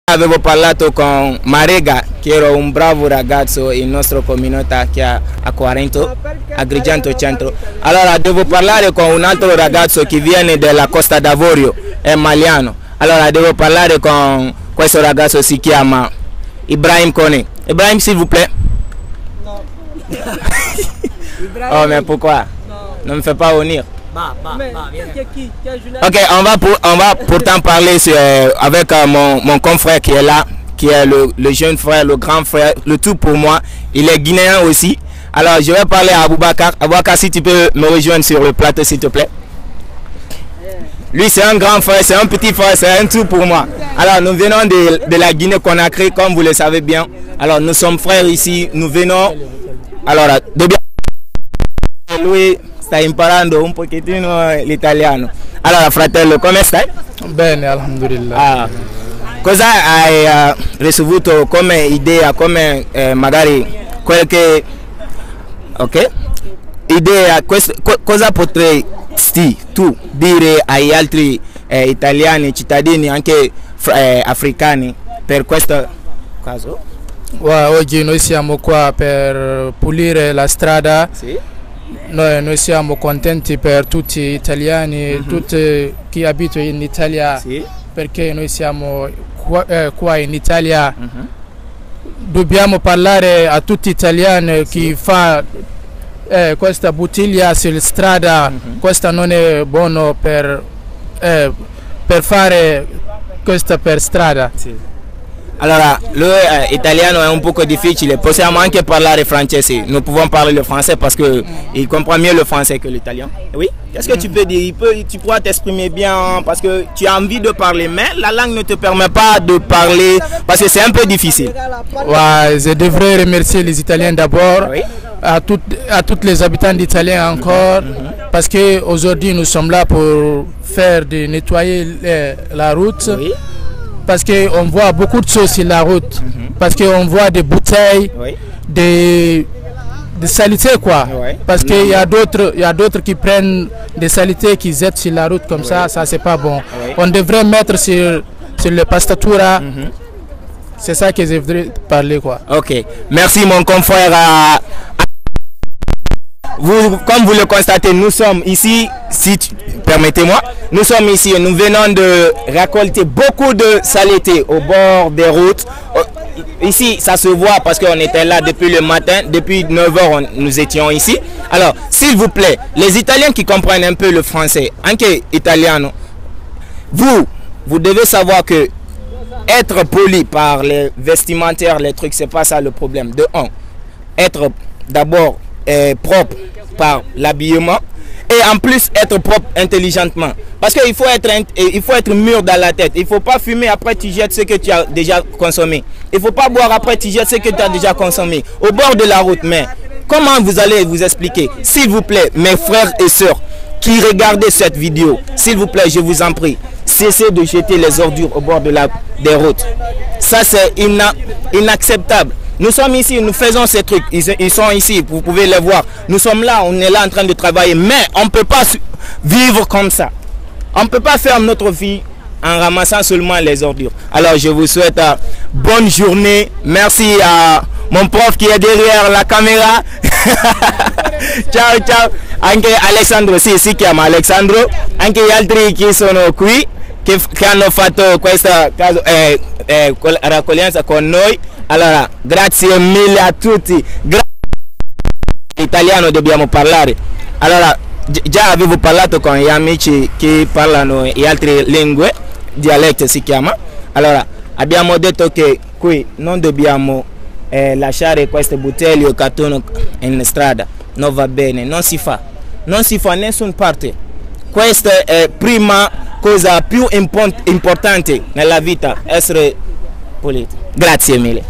Avevo parlato con Marega, che era un bravo ragazzo in nostra comunità che è a Quarento, Agrigento Centro. Allora devo parlare con un altro ragazzo che viene dalla Costa d'Avorio, è maliano. Allora devo parlare con questo ragazzo, si chiama Ibrahim Kone. Ibrahim, s'il vous plaît. Non. Oh mais pourquoi? Non me fais pas venir. Ok, on va pourtant parler avec mon confrère qui est là, qui est le jeune frère, le grand frère, le tout pour moi. Il est guinéen aussi. Alors je vais parler à Aboubakar. Aboubakar, si tu peux me rejoindre sur le plateau s'il te plaît. Lui c'est un grand frère, c'est un petit frère, c'est un tout pour moi. Alors nous venons de la Guinée-Conakry, comme vous le savez bien. Alors nous sommes frères ici, nous venons. Alors de bien. Lui sta imparando un pochettino l'italiano. Allora fratello, come stai? Bene, alhamdulillah. Cosa hai ricevuto come idea, come magari qualche idea, cosa potresti tu dire agli altri italiani, cittadini anche africani per questo caso? Oggi noi siamo qua per pulire la strada. Sì. Noi siamo contenti per tutti gli italiani, tutti chi abita in Italia, sì, perché noi siamo qua in Italia. Dobbiamo parlare a tutti gli italiani chi fa questa bottiglia sulla strada, questa non è buono per fare questa per strada. Sì. Allora, lui italiano è un poco difficile, possiamo anche parlare francese, nous pouvons parler le français parce que il comprend mieux le français que l'italien. Oui, qu'est-ce que tu peux dire? Tu pourras t'exprimer bien parce que tu as envie de parler, mais la langue ne te permet pas de parler parce que c'est un peu difficile. Je devrais remercier les Italiens d'abord, oui, à tous les habitants d'Italie encore, parce qu'aujourd'hui nous sommes là pour faire nettoyer la route. Oui. Parce qu'on voit beaucoup de choses sur la route, parce qu'on voit des bouteilles, oui, des saletés quoi, oui, parce qu'il y a d'autres qui prennent des saletés qui jettent sur la route comme, oui, ça c'est pas bon. Oui. On devrait mettre sur le pastatura, c'est ça que je voudrais parler quoi. Ok, merci mon confrère. Comme vous le constatez, nous sommes ici, si permettez-moi, nous sommes ici et nous venons de récolter beaucoup de saleté au bord des routes. Ici, ça se voit parce qu'on était là depuis le matin, depuis 9h nous étions ici. Alors, s'il vous plaît, les Italiens qui comprennent un peu le français, anche italiano, vous devez savoir que être poli par les vestimentaires, les trucs, c'est pas ça le problème. De un, être d'abord propre par l'habillement et en plus être propre intelligemment, parce qu'il faut être mûr dans la tête. Il faut pas fumer après tu jettes ce que tu as déjà consommé, il faut pas boire après tu jettes ce que tu as déjà consommé au bord de la route. Mais comment vous allez vous expliquer? S'il vous plaît, mes frères et sœurs qui regardez cette vidéo, s'il vous plaît, je vous en prie, cessez de jeter les ordures au bord des routes. Ça c'est inacceptable. Nous sommes ici, nous faisons ces trucs, ils sont ici, vous pouvez les voir. Nous sommes là, on est là en train de travailler, mais on ne peut pas vivre comme ça. On ne peut pas faire notre vie en ramassant seulement les ordures. Alors je vous souhaite bonne journée. Merci à mon prof qui est derrière la caméra. Ciao ciao. Anche Alessandro, si chiama Alessandro. Anche gli altri che sono qui, che hanno fatto questa raccoglienza con noi. Allora, grazie mille a tutti. Italiano dobbiamo parlare. Allora, già avevo parlato con gli amici che parlano le altre lingue, dialetto si chiama. Allora, abbiamo detto che qui non dobbiamo lasciare queste bottiglie o cartoni in strada. Non va bene, non si fa nessuna parte. Questa è la prima cosa più importante nella vita, essere puliti. Grazie mille.